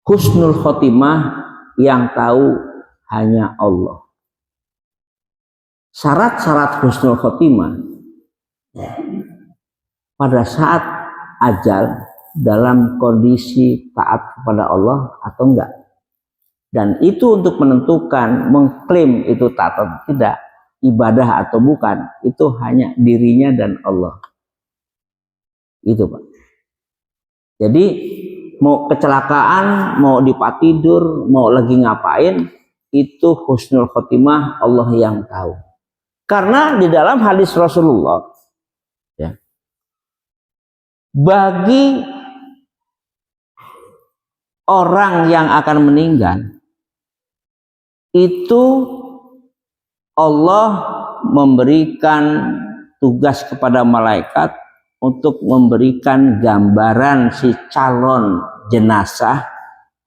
husnul khotimah yang tahu hanya Allah. Syarat-syarat husnul khotimah pada saat ajal dalam kondisi taat kepada Allah atau enggak. Dan itu untuk menentukan, mengklaim itu taat atau tidak, ibadah atau bukan, itu hanya dirinya dan Allah. Itu Pak. Jadi mau kecelakaan, mau dipat tidur, mau lagi ngapain, itu husnul khotimah Allah yang tahu. Karena di dalam hadis Rasulullah, ya, bagi orang yang akan meninggal, itu Allah memberikan tugas kepada malaikat untuk memberikan gambaran si calon jenazah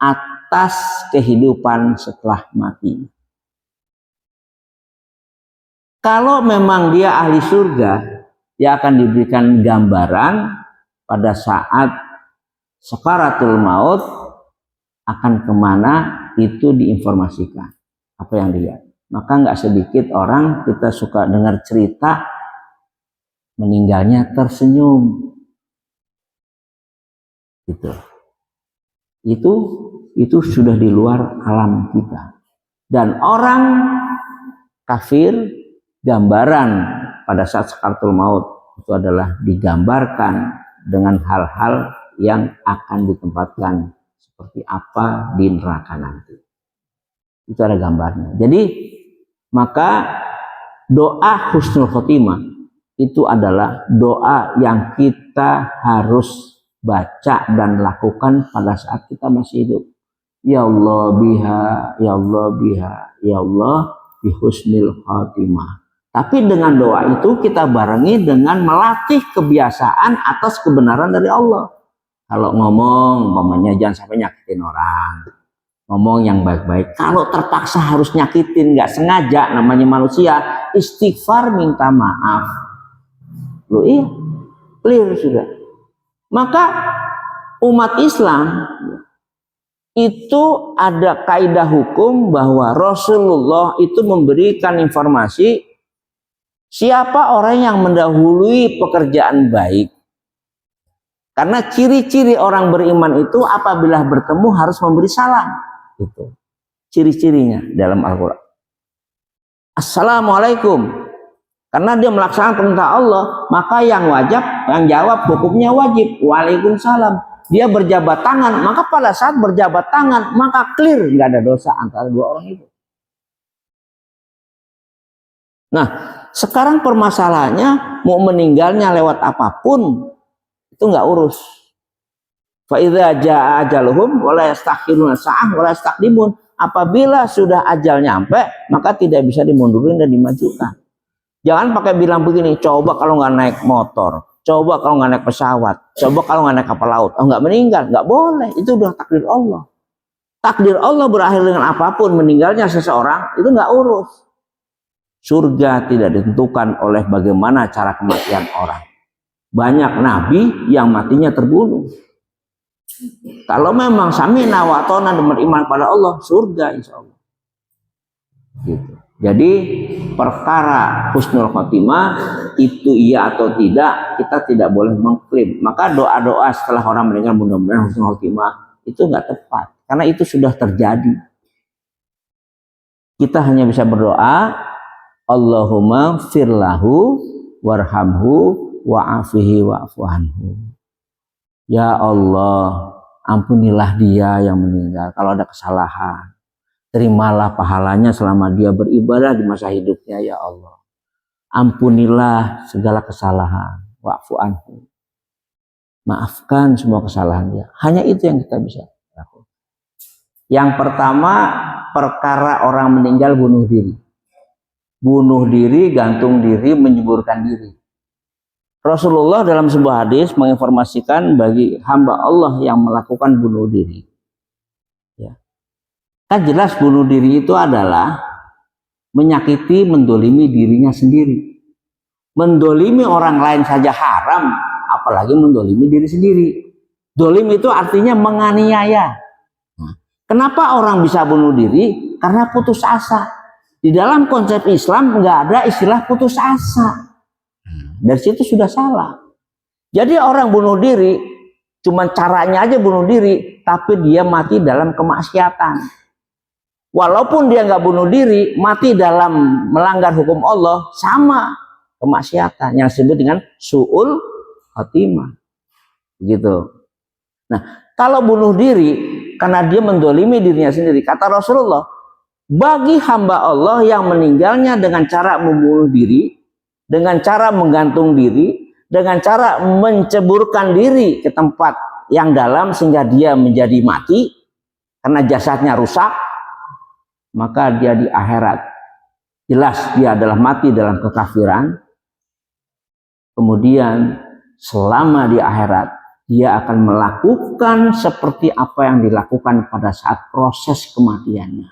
atas kehidupan setelah mati. Kalau memang dia ahli surga, dia akan diberikan gambaran pada saat sakaratul maut akan kemana, itu diinformasikan apa yang dilihat. Maka nggak sedikit orang kita suka dengar cerita meninggalnya tersenyum, gitu. Itu sudah di luar alam kita. Dan orang kafir, gambaran pada saat sakaratul maut itu adalah digambarkan dengan hal-hal yang akan ditempatkan seperti apa di neraka nanti. Itu ada gambarnya. Jadi maka doa husnul khotimah itu adalah doa yang kita harus baca dan lakukan pada saat kita masih hidup. Ya Allah biha, ya Allah biha, ya Allah bi husnil khotimah. Tapi dengan doa itu kita barengi dengan melatih kebiasaan atas kebenaran dari Allah. Kalau ngomong, umpamanya jangan sampai nyakitin orang. Ngomong yang baik-baik. Kalau terpaksa harus nyakitin, nggak sengaja, namanya manusia, istighfar minta maaf. Loh iya, clear sudah. Maka umat Islam itu ada kaidah hukum bahwa Rasulullah itu memberikan informasi siapa orang yang mendahului pekerjaan baik. Karena ciri-ciri orang beriman itu apabila bertemu harus memberi salam. Itu ciri-cirinya dalam Al-Quran. Assalamualaikum. Karena dia melaksanakan perintah Allah, maka yang jawab hukumnya wajib. Waalaikumsalam. Dia berjabat tangan, maka pada saat berjabat tangan, maka clear, nggak ada dosa antara dua orang itu. Nah, sekarang permasalahannya mau meninggalnya lewat apapun itu nggak urus. Fa idza jaa ajaluhum wala yastakhiruna sa'ah wala yastaqdimun. Apabila sudah ajal nyampe, maka tidak bisa dimundurin dan dimajukan. Jangan pakai bilang begini, coba kalau nggak naik motor, coba kalau nggak naik pesawat, coba kalau nggak naik kapal laut, nggak meninggal, nggak boleh. Itu udah takdir Allah. Takdir Allah berakhir dengan apapun, meninggalnya seseorang itu nggak urus. Surga tidak ditentukan oleh bagaimana cara kematian orang. Banyak nabi yang matinya terbunuh. Kalau memang samina wa atona dan beriman pada Allah, surga insya Allah. Gitu. Jadi perkara husnul khotimah itu iya atau tidak, kita tidak boleh mengklaim. Maka doa-doa setelah orang meninggal mudah-mudahan husnul khotimah itu nggak tepat, karena itu sudah terjadi. Kita hanya bisa berdoa, Allahumma firlahu warhamhu wa'afihi wa'fu anhu. Ya Allah, ampunilah dia yang meninggal. Kalau ada kesalahan, terimalah pahalanya selama dia beribadah di masa hidupnya, ya Allah. Ampunilah segala kesalahan, wa'fu anhu. Maafkan semua kesalahan dia. Hanya itu yang kita bisa lakukan. Yang pertama, perkara orang meninggal bunuh diri. Bunuh diri, gantung diri, menyuburkan diri. Rasulullah dalam sebuah hadis menginformasikan bagi hamba Allah yang melakukan bunuh diri. Ya. Kan jelas bunuh diri itu adalah menyakiti, mendolimi dirinya sendiri. Mendolimi orang lain saja haram, apalagi mendolimi diri sendiri. Dolim itu artinya menganiaya. Nah, Kenapa orang bisa bunuh diri? Karena putus asa. Di dalam konsep Islam nggak ada istilah putus asa. Dari situ sudah salah. Jadi orang bunuh diri, cuman caranya aja bunuh diri, tapi dia mati dalam kemaksiatan. Walaupun dia nggak bunuh diri, mati dalam melanggar hukum Allah, sama kemaksiatan yang disebut dengan su'ul khotimah. Gitu. Nah, kalau bunuh diri karena dia mendolimi dirinya sendiri, kata Rasulullah, bagi hamba Allah yang meninggalnya dengan cara membunuh diri, dengan cara menggantung diri, dengan cara menceburkan diri ke tempat yang dalam sehingga dia menjadi mati karena jasadnya rusak, maka dia di akhirat jelas dia adalah mati dalam kekafiran. Kemudian selama di akhirat dia akan melakukan seperti apa yang dilakukan pada saat proses kematiannya.